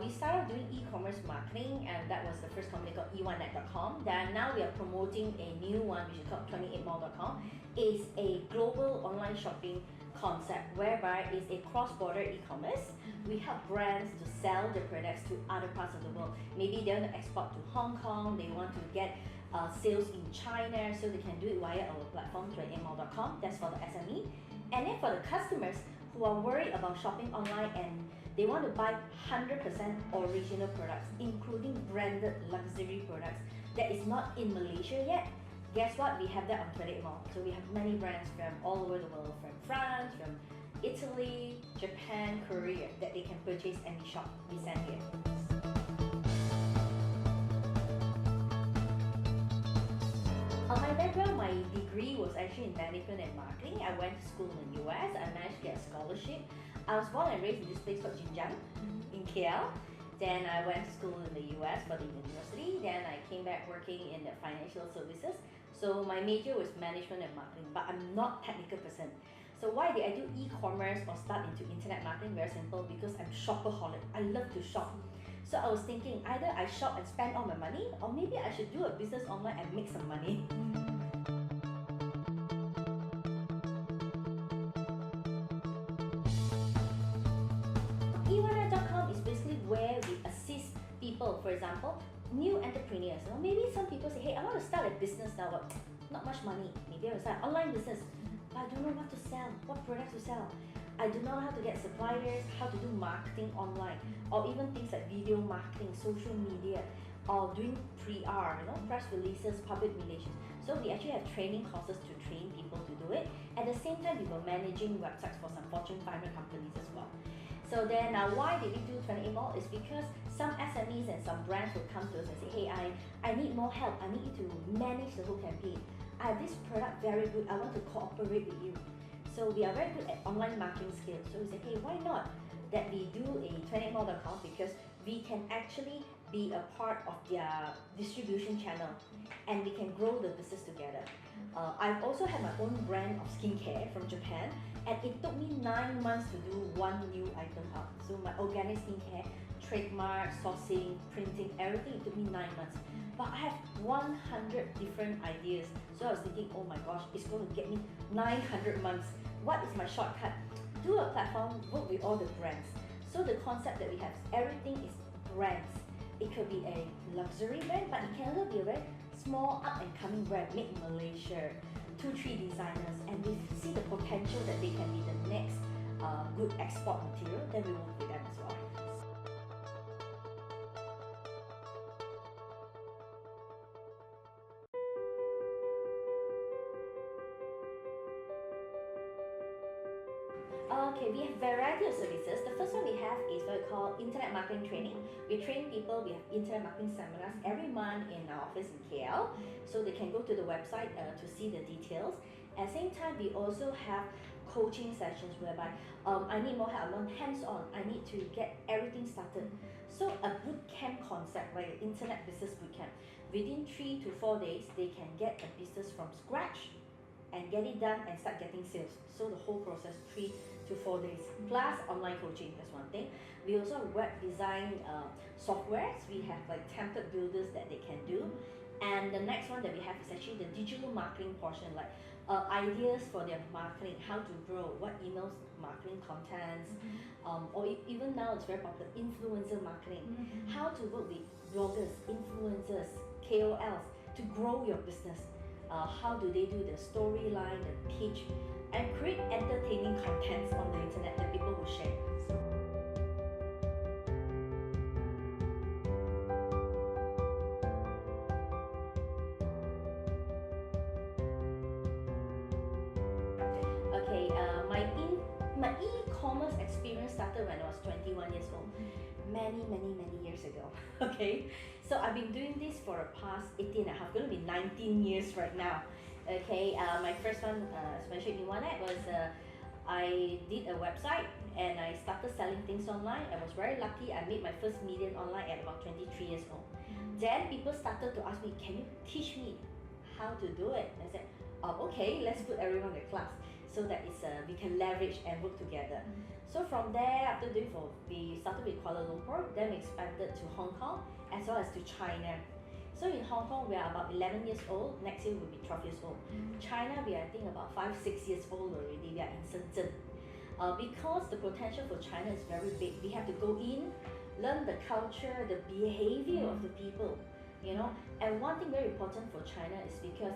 we started doing e-commerce marketing, and that was the first company called e1net.com. Then now we are promoting a new one which is called 28mall.com. It's a global online shopping concept whereby it's a cross-border e-commerce. We help brands to sell their products to other parts of the world. Maybe they want to export to Hong Kong, they want to get sales in China, so they can do it via our platform 28mall.com. That's for the SME. And then for the customers who are worried about shopping online and they want to buy 100% original products, including branded luxury products that is not in Malaysia yet, guess what? We have that on 28mall. So we have many brands from all over the world, from France, from Italy, Japan, Korea, that they can purchase and shop. We send here. My background, my degree was actually in management and marketing. I went to school in the US. I managed to get a scholarship. I was born and raised in this place called Jinjiang in KL. Then I went to school in the US for the university. Then I came back working in the financial services. So my major was management and marketing, but I'm not a technical person. So why did I do e-commerce or start into internet marketing? Very simple, because I'm shopaholic. I love to shop. So I was thinking either I shop and spend all my money, or maybe I should do a business online and make some money. e1net.com is basically where we assist people, for example, new entrepreneurs. Maybe some people say, hey, I want to start a business now, but not much money. Maybe I will start an online business, but I don't know what to sell, what products to sell. I do not know how to get suppliers, how to do marketing online, or even things like video marketing, social media, or doing PR, press releases, public relations. So we actually have training courses to train people to do it. At the same time, we were managing websites for some Fortune 500 companies as well. So then why did we do 28mall? Is because some SMEs and some brands would come to us and say, hey, I need more help. I need you to manage the whole campaign. I have this product very good. I want to cooperate with you. So we are very good at online marketing skills. So we say, hey, why not that we do a 28mall.com, because we can actually be a part of their distribution channel and we can grow the business together. I've also had my own brand of skincare from Japan, and it took me 9 months to do one new item out. So my organic skincare, trademark, sourcing, printing, everything, it took me 9 months. But I have 100 different ideas. So I was thinking, oh my gosh, it's going to get me 900 months. What is my shortcut? Do a platform, work with all the brands. So the concept that we have, everything is brands. It could be a luxury brand, but it can also be a very small up and coming brand made in Malaysia, 2-3 designers, and we see the potential that they can be the next good export material, then we work with them as well. Okay, we have variety of services. The first one we have is what we call internet marketing training. We train people, we have internet marketing seminars every month in our office in KL, so they can go to the website to see the details. At the same time, we also have coaching sessions whereby I need more help, I want hands-on, I need to get everything started. So a boot camp concept, like an internet business boot camp, within 3 to 4 days, they can get a business from scratch and get it done and start getting sales. So the whole process, 3 to 4 days, plus online coaching, that's one thing. We also have web design softwares. We have like template builders that they can do. And the next one that we have is actually the digital marketing portion, like ideas for their marketing, how to grow, what emails marketing contents, or even now it's very popular, influencer marketing, how to work with bloggers, influencers, KOLs to grow your business. How do they do the storyline, the pitch, and create entertaining contents on the internet that people will share. Okay, my e-commerce experience started when I was 21 years old. Many years ago. Okay, so I've been doing this for the past 18 and a half, going to be 19 years right now. Okay, my first one, as mentioned in e1net, was I did a website and I started selling things online. I was very lucky. I made my first million online at about 23 years old. Then people started to ask me, can you teach me how to do it? I said, oh, okay, let's put everyone in the class. so that we can leverage and work together. So from there, we started with Kuala Lumpur, then we expanded to Hong Kong as well as to China. So in Hong Kong, we are about 11 years old. Next year, we'll be 12 years old. China, we are, I think, about 5-6 years old already. We are in Shenzhen. Because the potential for China is very big, we have to go in, learn the culture, the behavior of the people, you know. And one thing very important for China is because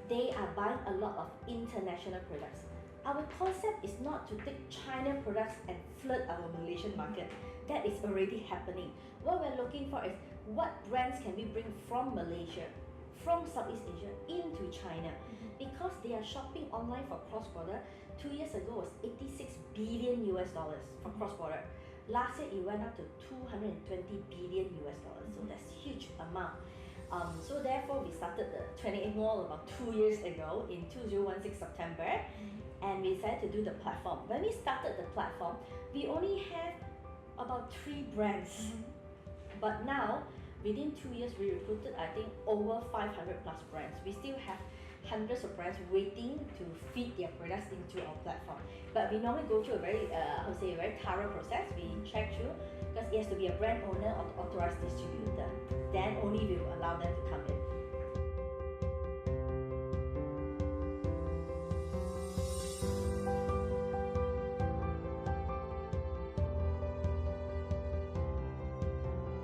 they are buying a lot of international products. Our concept is not to take China products and flood our Malaysian market. That is already happening. What we're looking for is what brands can we bring from Malaysia, from Southeast Asia into China, because they are shopping online for cross-border. 2 years ago was 86 billion US dollars for cross-border. Last year it went up to 220 billion US dollars, so that's huge amount. So therefore we started the 28 Mall about 2 years ago in 2016 September, and we decided to do the platform. When we started the platform, we only have about 3 brands, but now within 2 years we recruited, I think, over 500 plus brands. We still have hundreds of brands waiting to feed their products into our platform. But we normally go through a very, very thorough process. We check through, because it has to be a brand owner or authorized distributor. Then only we will allow them to come in.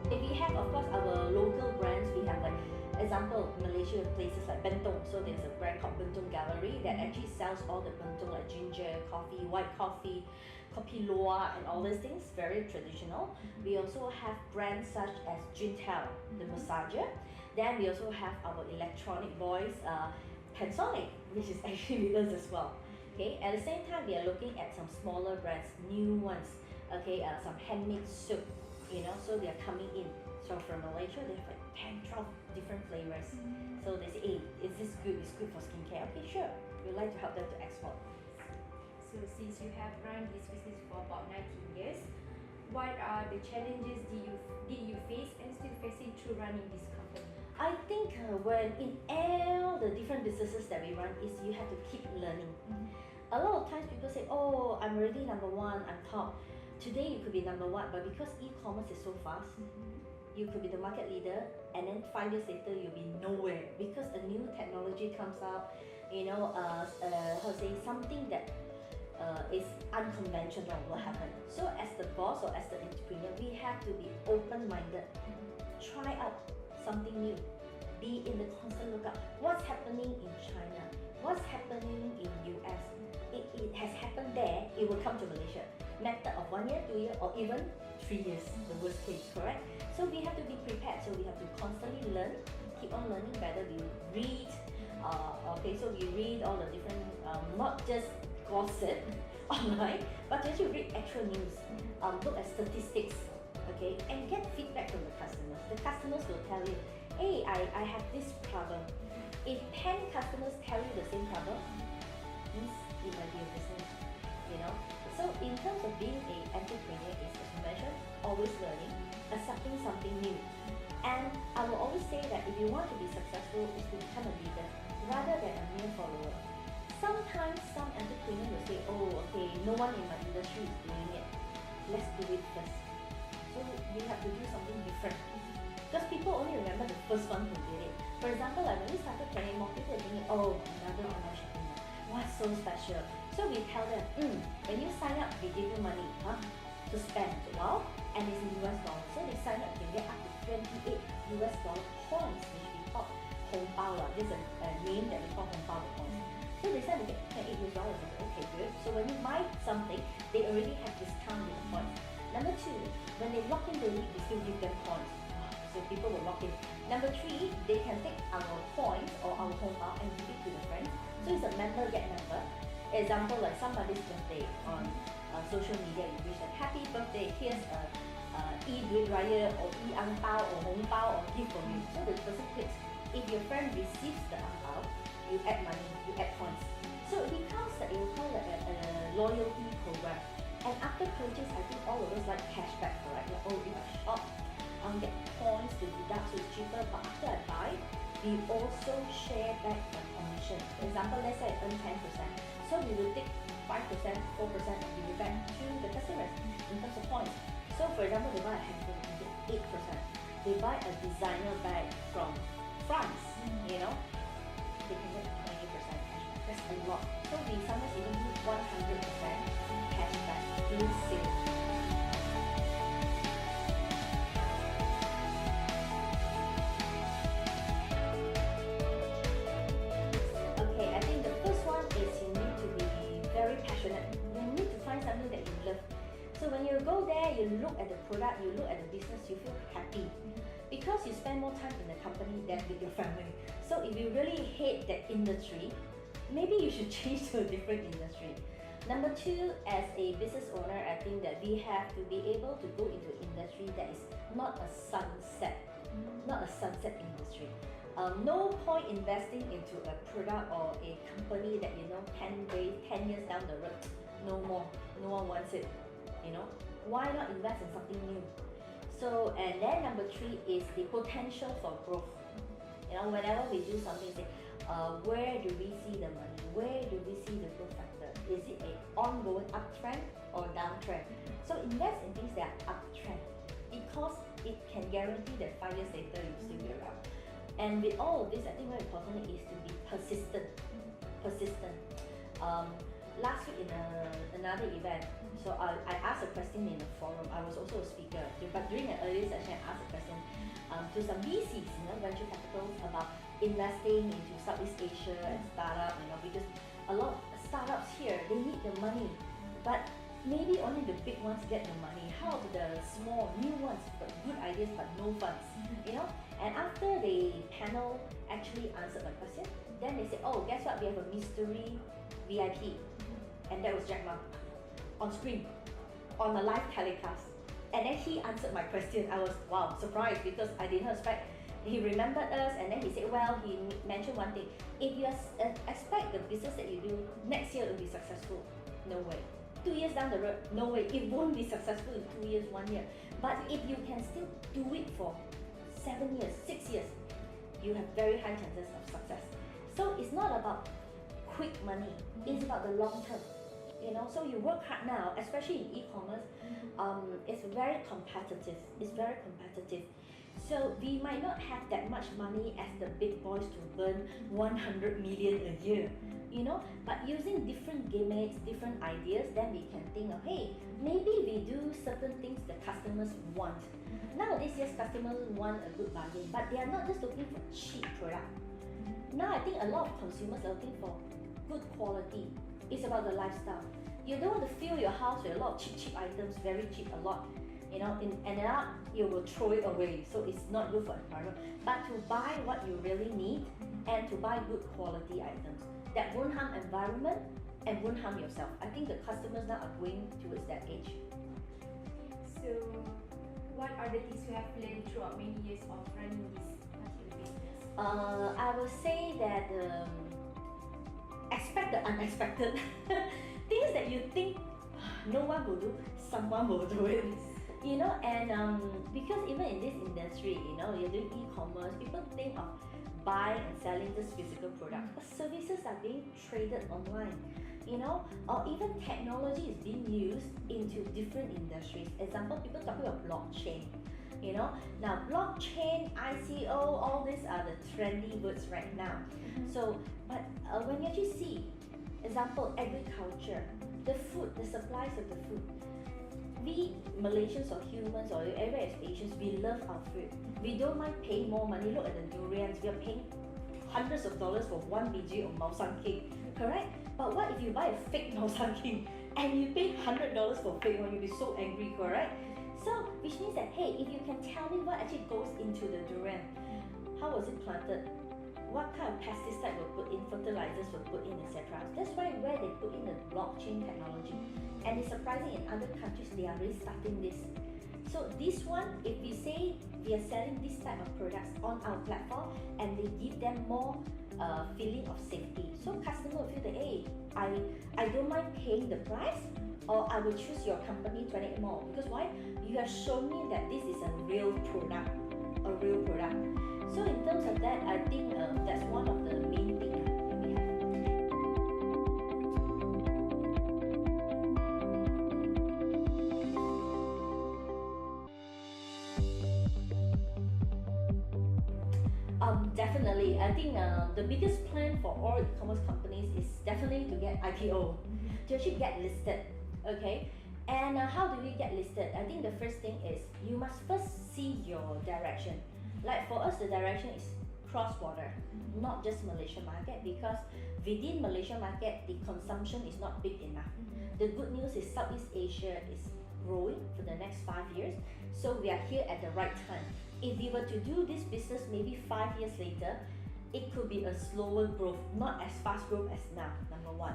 We have, of course, our local brands. We have, like, example, Malaysia, places like Bentong. So there's a brand called Bentong Gallery that actually sells all the bentong, like ginger coffee, white coffee, kopi luwak, and all these things, very traditional. We also have brands such as Jintel, the massager. Then we also have our electronic voice, Panasonic, which is actually with us as well. Okay, at the same time, we are looking at some smaller brands, new ones. Okay, some handmade soap, you know, so they are coming in. So from Malaysia, they have like 10, 12 different flavors. So they say, hey, is this good? It's good for skincare. Okay, sure. We'd like to help them to export. So since you have run this business for about 19 years, what are the challenges did you face and still facing through running this company? I think when in all the different businesses that we run is you have to keep learning. A lot of times people say, oh, I'm already number one, I'm top. Today you could be number one, but because e-commerce is so fast, you could be the market leader, and then 5 years later you'll be nowhere because a new technology comes out, you know, something that is unconventional will happen. So as the boss or as the entrepreneur, we have to be open-minded, try out something new, be in the constant lookout. What's happening in China? What's happening in US? It has happened there, it will come to Malaysia. Matter of 1 year, 2 years, or even 3 years, the worst case, correct? So we have to be prepared. So we have to constantly learn, keep on learning. Better we read. So we read all the different, not just gossip online, but to actually read actual news. Look at statistics, okay, and get feedback from the customers. The customers will tell you, hey, I have this problem. If 10 customers tell you the same problem, means it might be a business, you know. So in terms of being an entrepreneur, is, as you mentioned, always learning, accepting something new. And I will always say that if you want to be successful, is to become a leader rather than a mere follower. Sometimes some entrepreneurs will say, oh, okay, no one in my industry is doing it. Let's do it first. So we have to do something different. Because people only remember the first one who did it. For example, like when we started planning more, people are thinking, oh, another online shopping mall. What's so special? So we tell them, when you sign up, we give you money to spend, well, and it's in US dollars. So they sign up, they get up to 28 US dollar points, which we call Hong Bao. This is a name that we call Hong Bao points. So they said we get 28 US dollars. I said, okay, good. So when you buy something, they already have discount with the points. Number 2, when they lock in the lead, we still give them points. So people will lock in. Number 3, they can take our points or our Hong Bao and give it to the friends. So it's a member get member. Example, like somebody's birthday on social media, you wish them happy birthday, here's a e-duit raya or e-ang bao or hong bao or gift for you. So the person clicks. If your friend receives the ang bao, you add money, you add points. So it becomes a loyalty program. And after purchase, I think all of us like cashback, correct? Like, oh, if I shop, I'll get points to deduct, so it's cheaper. But after I buy, we also share back the commission. For example, let's say I earn 10%. So we will take 5%, 4% and give it back to the customers in terms of points. So for example, they buy a handphone, they get 8%. They buy a designer bag from France, you know, they can get 20% cashback. That's a lot. So we sometimes even do 100% cashback in sales. Okay, I think the first one is you need to be very passionate. You need to find something that you love. So when you go there, you look at the product, you look at the business, you feel happy. Because you spend more time in the company than with your family. So if you really hate that industry, maybe you should change to a different industry. Number two, as a business owner, I think that we have to be able to go into an industry that is not a sunset, not a sunset industry. No point investing into a product or a company that 10 years down the road, no more, no one wants it. Why not invest in something new? So, and then number three is the potential for growth. Whenever we do something, say, where do we see the money? Where do we see the growth factor? Is it an ongoing uptrend or downtrend? So invest in things that are uptrend because it can guarantee that 5 years later you'll still be around. And with all of this, I think very important is to be persistent. Last week in another event, so I asked a question in a forum. I was also a speaker, but during an earlier session, I asked a question to some VCs, venture capitals, about investing into Southeast Asia and startup, because a lot of startups here, they need the money, but maybe only the big ones get the money. How about the small, new ones, but good ideas but no funds, And after the panel actually answered my question, then they said, oh, guess what? We have a mystery VIP, and that was Jack Ma on screen, on a live telecast. And then he answered my question. I was, wow, surprised because I didn't expect. He remembered us, and then he said, well, he mentioned one thing. If you expect the business that you do next year will be successful, no way. 2 years down the road, no way. It won't be successful in 2 years, 1 year. But if you can still do it for 7 years, 6 years, you have very high chances of success. So it's not about quick money, it's about the long term. So you work hard now, especially in e-commerce, it's very competitive. So we might not have that much money as the big boys to burn 100 million a year, but using different gimmicks, different ideas, then we can think of, hey, maybe we do certain things the customers want. Nowadays, yes, customers want a good bargain, but they are not just looking for cheap product. Now I think a lot of consumers are looking for good quality. It's about the lifestyle. You don't want to fill your house with a lot of cheap items, very cheap, a lot, and then you will throw it away. So it's not good for environment. But to buy what you really need and to buy good quality items that won't harm environment and won't harm yourself. I think the customers now are going towards that age. So, what are the things you have learned throughout many years of running this particular business? I would say that expect the unexpected. Things that you think no one will do, someone will do it. And because even in this industry, you're doing e-commerce, people think of buying and selling this physical product, but services are being traded online, or even technology is being used into different industries. Example, people talking about blockchain. Now blockchain, ICO, all these are the trendy words right now. So, but when you actually see, example, agriculture, the food, the supplies of the food. We Malaysians or humans or ever as Asians, we love our food. We don't mind paying more money. Look at the durians. We are paying hundreds of dollars for 1 bg of Mausang King, correct? But what if you buy a fake Mausang King and you pay $100 for fake one? You'll be so angry, correct? So, which means that, hey, if you can tell me what actually goes into the durian, how was it planted? What kind of pesticide were put in, fertilizers were put in, etc. That's why where they put in the blockchain technology. And it's surprising in other countries they are really starting this. So this one, if we say we are selling this type of products on our platform and they give them more feeling of safety. So customer will feel that, hey, I don't mind paying the price, or I will choose your company 28 more. Because why? You have shown me that this is a real product. So in terms of that, I think that's one of the main things that we have. Definitely. I think the biggest plan for all e-commerce companies is definitely to get IPO, to actually get listed. Okay, and how do we get listed? I think the first thing is you must first see your direction. Like for us, the direction is cross-border, not just Malaysia market, because within Malaysia market, the consumption is not big enough. The good news is Southeast Asia is growing for the next 5 years, so we are here at the right time. If we were to do this business maybe 5 years later, it could be a slower growth, not as fast growth as now, number one.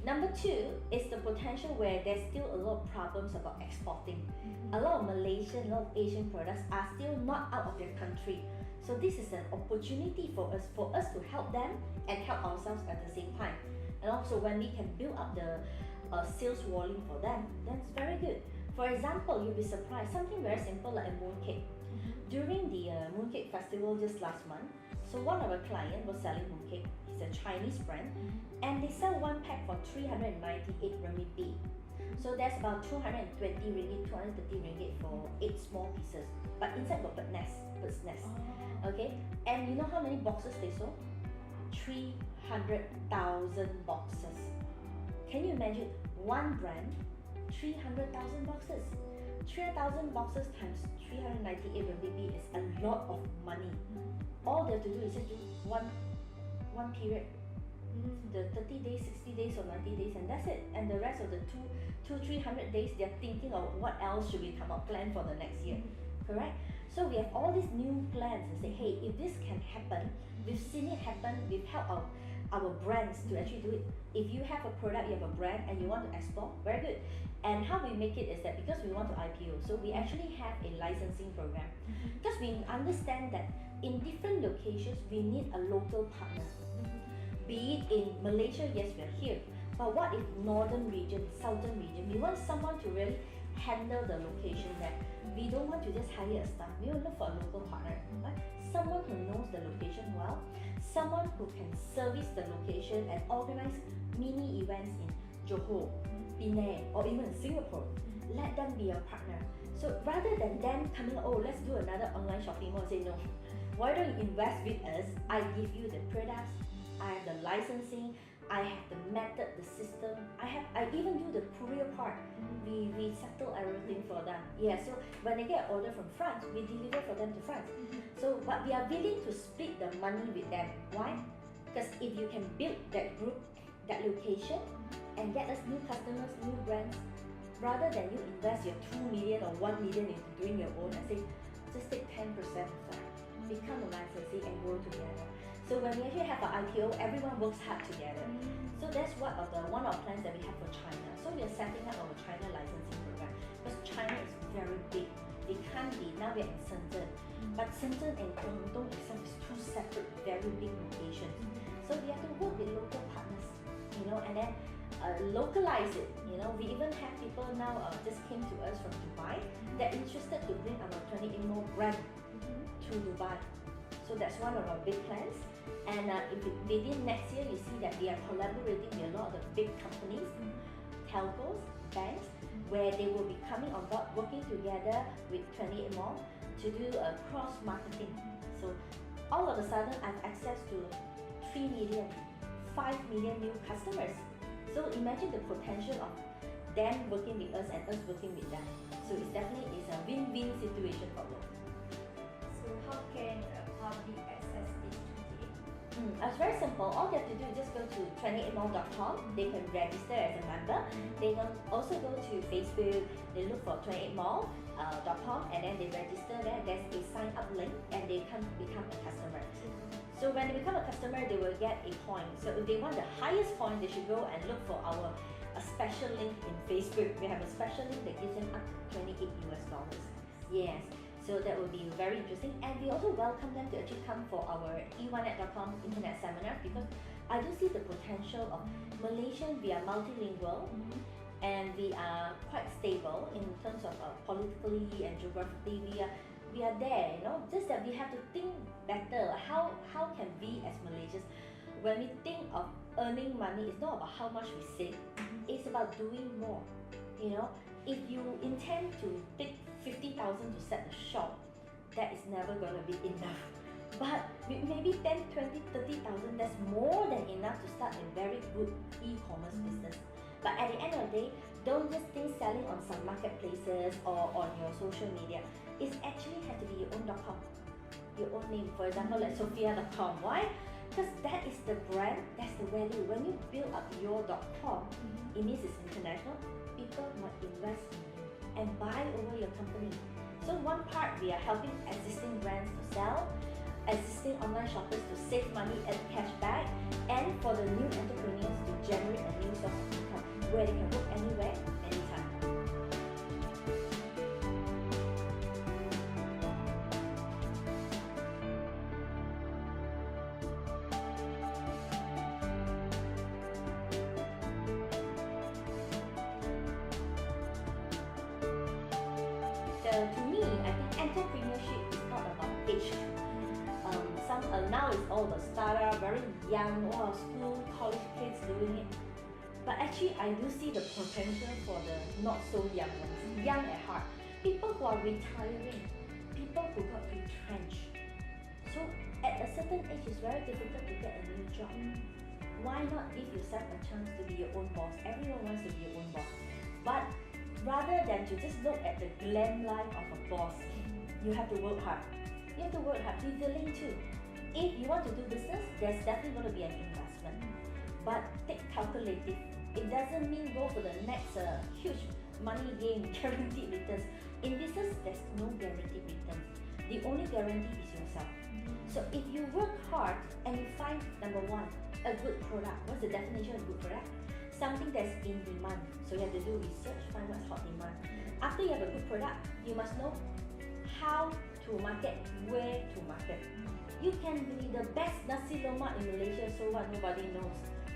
Number two is the potential where there's still a lot of problems about exporting. A lot of Malaysian, a lot of Asian products are still not out of their country. So this is an opportunity for us to help them and help ourselves at the same time. And also when we can build up the sales volume for them, that's very good. For example, you'll be surprised, something very simple like a mooncake. During the mooncake festival just last month, so one of our clients was selling mooncake. It's a Chinese brand, and they sell one pack for 398 RMB. So that's about 220 ringgit, 230 ringgit for 8 small pieces. But inside got bird's nest. Okay, and you know how many boxes they sold? 300,000 boxes. Can you imagine one brand, 300,000 boxes? 300,000 boxes times 398 RMB is a lot of money. All they have to do is just do one period, the 30 days, 60 days or 90 days, and that's it. And the rest of the 300 days, they're thinking of what else should we come up plan for the next year, correct? So we have all these new plans and say, hey, if this can happen, we've seen it happen, we've helped our brands to actually do it. If you have a product, you have a brand and you want to export, very good. And how we make it is that because we want to IPO, so we actually have a licensing program. Because we understand that in different locations, we need a local partner. Be it in Malaysia, yes, we are here. But what if northern region, southern region, we want someone to really handle the location there. We don't want to just hire a staff, we will look for a local partner, right? Someone who knows the location well, someone who can service the location and organize mini events in Johor, Penang, or even in Singapore. Let them be a partner. So rather than them coming, oh, let's do another online shopping mall, say no. Why don't you invest with us? I give you the products, I have the licensing, I have the method, the system. I even do the courier part. We settle everything for them. Yeah, so when they get an order from France, we deliver for them to France. So but we are willing to split the money with them. Why? Because if you can build that group, that location, and get us new customers, new brands, rather than you invest your 2 million or 1 million into doing your own, I say just take 10% of that. Become a licensee and grow together. So when we actually have an IPO, everyone works hard together. So that's one of the plans that we have for China. So we are setting up our China licensing program because China is very big. It can't be, now we are in Shenzhen, but Shenzhen and Guangdong itself is two separate, very big locations. So we have to work with local partners, and then localize it. We even have people now just came to us from Dubai. They're interested to bring our 28 Mall brand to Dubai. So that's one of our big plans. And within next year, you see that we are collaborating with a lot of the big companies, telcos, banks, where they will be coming on board, working together with 28 Mall to do a cross marketing. So all of a sudden, I have access to 3 million, 5 million new customers. So imagine the potential of them working with us and us working with them. So it's definitely a win-win situation for both. So how can a public access this 28? It's very simple. All they have to do is just go to 28mall.com. They can register as a member. They can also go to Facebook. They look for 28mall.com and then they register there. There's a sign up link and they can become a customer. So when they become a customer, they will get a point. So if they want the highest point, they should go and look for a special link in Facebook. We have a special link that gives them up to $28 US. Yes. So that will be very interesting, and we also welcome them to actually come for our e1net.com internet seminar because I do see the potential of Malaysian. We are multilingual, and we are quite stable in terms of politically and geographically. We are there, just that we have to think better. How can we as Malaysians, when we think of earning money, it's not about how much we save. It's about doing more. If you intend to take 50,000 to set a shop, that is never going to be enough. But with maybe 10, 20, 30,000, that's more than enough to start a very good e-commerce business. But at the end of the day, don't just think selling on some marketplaces or on your social media. It's actually have to be your own .com, your own name. For example, like Sophia.com. Why? Because that is the brand, that's the value. When you build up your .com, it means it's international. People might invest in you and buy over your company. So one part, we are helping existing brands to sell, existing online shoppers to save money and cash back, and for the new entrepreneurs to generate a new source of income where they can work anywhere, anytime. So to me, I think entrepreneurship is not about age. Now it's all the startup, very young, school, college kids doing it. But actually, I do see the potential for the not so young ones, young at heart, people who are retiring, people who got retrenched. So at a certain age, it's very difficult to get a new job. Why not give yourself a chance to be your own boss? Everyone wants to be your own boss. But rather than to just look at the glam life of a boss, you have to work hard. You have to work hard, be willing to. If you want to do business, there's definitely going to be an investment. But take calculative. It doesn't mean go for the next huge money gain, guaranteed returns. In business, there's no guaranteed returns. The only guarantee is yourself. So if you work hard and you find, number one, a good product. What's the definition of good product? Something that's in demand. So you have to do research, find what's hot demand. After you have a good product, you must know how to market, where to market. You can be the best nasi lemak in Malaysia, so what, nobody knows.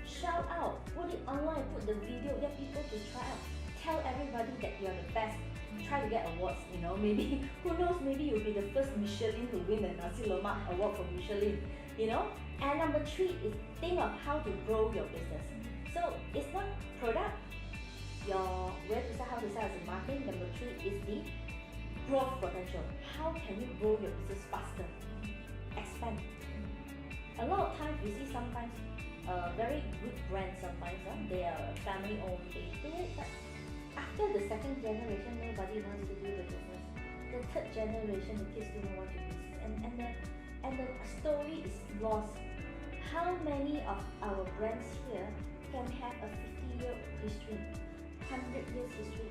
Shout out, put it online, put the video, get people to try out. Tell everybody that you're the best. Try to get awards, maybe, who knows, maybe you'll be the first Michelin to win the nasi lemak award from Michelin, And number 3 is think of how to grow your business. So it's not product, your where to sell, how to sell as a marketing. Number 3 is the growth potential. How can you grow your business faster? Expand. A lot of times we see sometimes very good brands sometimes they are family owned, they do it, but after the second generation nobody wants to do the business. The third generation the kids do not want to do business, and the story is lost. How many of our brands here can have a 50-year history, 100 years history,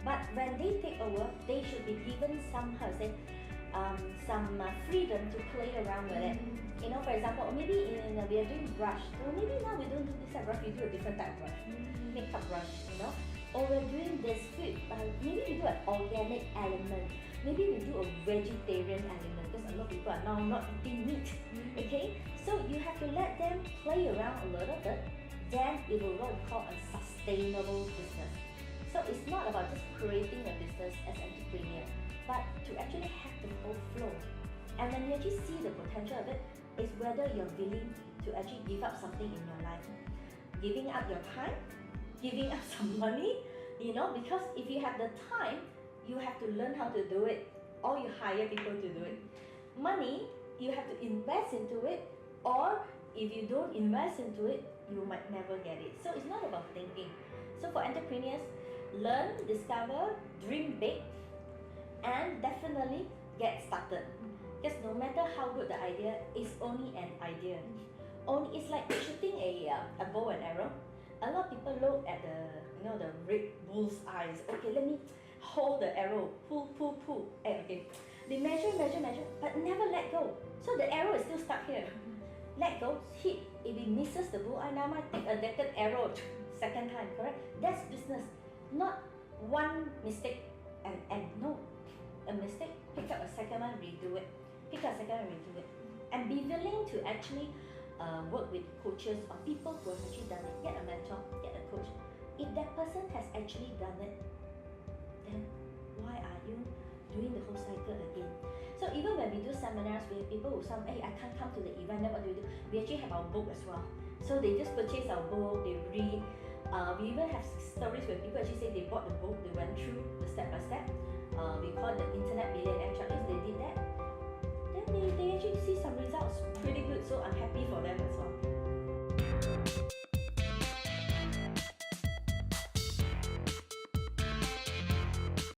but when they take over they should be given some freedom to play around with it. For example, maybe we are doing brush, so maybe now we don't do this type of brush, we do a different type of brush, makeup brush, or we're doing this food, maybe we do an organic element, maybe we do a vegetarian element, because a lot of people are now not eating meat, okay? So you have to let them play around a little bit, then it will what we call a sustainable business. So it's not about just creating a business as an entrepreneur, but to actually have the whole flow. And when you actually see the potential of it, is whether you're willing to actually give up something in your life. Giving up your time, giving up some money, because if you have the time, you have to learn how to do it, or you hire people to do it. Money, you have to invest into it, or if you don't invest into it, you might never get it. So it's not about thinking. So for entrepreneurs, learn, discover, dream big, and definitely get started. Because no matter how good the idea, it's only an idea. It's like shooting a bow and arrow. A lot of people look at the red bull's eyes. Okay, let me hold the arrow, pull. Okay, they measure, but never let go. So the arrow is still stuck here. Let go, hit. If it misses the bull eye, now I take a different arrow second time. Correct? That's business. Not one mistake and no. A mistake, pick up a second one, redo it. Pick up a second one, redo it. And be willing to actually work with coaches or people who have actually done it. Get a mentor, get a coach. If that person has actually done it, then why are you doing the whole cycle again? So even when we do seminars, we have people who say, hey, I can't come to the event, then what do? We actually have our book as well. So they just purchase our book, they read. We even have stories where people actually say they bought the book, they went through the step by step. We call it the Internet Billionaire Checklist. They did that. Then they actually see some results pretty good, so I'm happy for them as well.